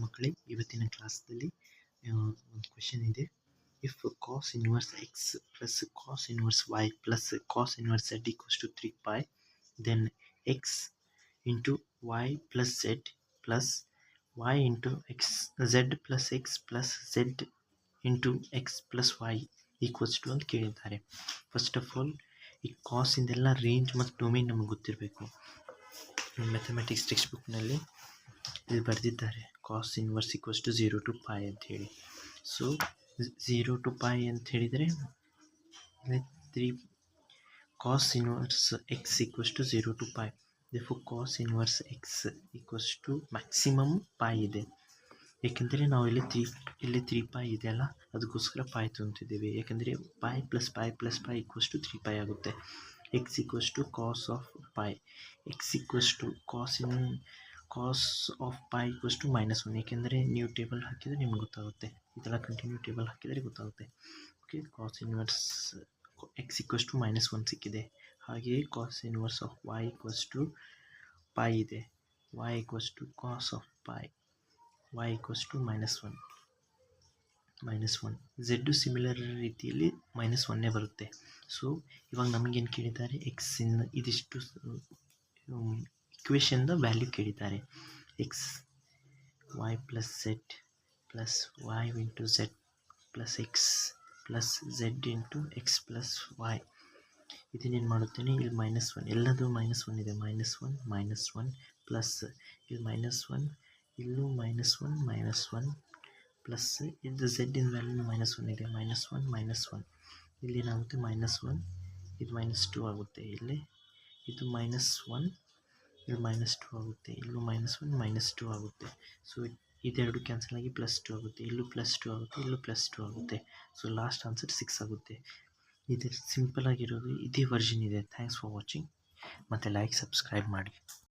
ಮಕ್ಕಳೇ, ಇವತ್ತಿನ ಕ್ಲಾಸ್ದಲ್ಲಿ ಒಂದು ಕ್ವೆಶನ್ ಇದೆ. If cos inverse x plus cos inverse y plus cos inverse z equals to 3π, then x into y plus z plus y into x z plus x plus z into x plus y equals to ಅಂತ ಕೇಳಿದ್ದಾರೆ. First of all ಈ ಕಾಸಿಂದೆಲ್ಲ range ಮತ್ತು domain ನಮಗೆ ಗೊತ್ತಿರಬೇಕು. Mathematics text ಬುಕ್ನಲ್ಲಿ ಇಲ್ಲಿ ಬರೆದಿದ್ದಾರೆ cos inverse equals to 0 to π ಅಂತ ಹೇಳಿ. ಸೊ 0 to π ಅಂತ ಹೇಳಿದರೆ 3 cos inverse x equals to 0 to π. therefore cos inverse x equals to maximum π ಇದೆ. ಏಕೆಂದರೆ ನಾವು ಇಲ್ಲಿ 3π ಇದೆಯಲ್ಲ, ಅದಕ್ಕೋಸ್ಕರ π ತೊಗೊತಿದ್ದೀವಿ. ಯಾಕೆಂದರೆ π ಪ್ಲಸ್ π ಈಕ್ವಲ್ಸ್ ಟು 3π ಆಗುತ್ತೆ. X equals to cos of π, x equals to cos of π equals to -1. ಏಕೆಂದರೆ ನೀವು ಟೇಬಲ್ ಹಾಕಿದರೆ ನಿಮ್ಗೆ ಗೊತ್ತಾಗುತ್ತೆ, ಇದೆಲ್ಲ ಕಂಟಿನ್ಯೂ ಟೇಬಲ್ ಹಾಕಿದರೆ ಗೊತ್ತಾಗುತ್ತೆ. Okay, cos inverse x equals to -1 ಸಿಕ್ಕಿದೆ. ಹಾಗೆಯೇ cos inverse of y equals to π ಇದೆ. y equals to cos of π, y equals to -1. Z similar ರೀತಿಯಲ್ಲಿ -1 ಬರುತ್ತೆ. ಸೊ ಇವಾಗ ನಮಗೇನು ಕೇಳಿದ್ದಾರೆ, ಎಕ್ಸಿಂದ ಇದಿಷ್ಟು ಇಕ್ವೇಷನ್ದ ವ್ಯಾಲ್ಯೂ ಕೇಳಿದ್ದಾರೆ. X y plus z plus y into z plus x plus z into x plus y. ಇದನ್ನೇನು ಮಾಡುತ್ತೇನೆ, ಇಲ್ಲಿ -1 ಎಲ್ಲದು -1 ಇದೆ. -1 ಪ್ಲಸ್ ಇಲ್ಲಿ -1, ಇಲ್ಲೂ -1 ಪ್ಲಸ್ ಇದು ಝೆಡ್ಡಿನ ವ್ಯಾಲ್ಯೂ -1 ಇದೆ. -1 ಇಲ್ಲಿ ಏನಾಗುತ್ತೆ, -1 ಇದು -2 ಆಗುತ್ತೆ. ಇಲ್ಲಿ ಇದು -1 ಇಲ್ಲಿ -2 ಆಗುತ್ತೆ. ಇಲ್ಲೂ -1 -2 ಆಗುತ್ತೆ. ಸೊ ಇದೆರಡು ಕ್ಯಾನ್ಸಲ್ ಆಗಿ +2 ಆಗುತ್ತೆ. ಇಲ್ಲೂ +2 ಆಗುತ್ತೆ, ಇಲ್ಲೂ +2 ಆಗುತ್ತೆ. ಸೊ ಲಾಸ್ಟ್ ಆನ್ಸರ್ 6 ಆಗುತ್ತೆ. ಇದು ಸಿಂಪಲ್ ಆಗಿರೋದು ಇದೇ ವರ್ಷನ್ ಇದೆ. Thanks for watching. ಮತ್ತು ಲೈಕ್ ಸಬ್ಸ್ಕ್ರೈಬ್ ಮಾಡಿ.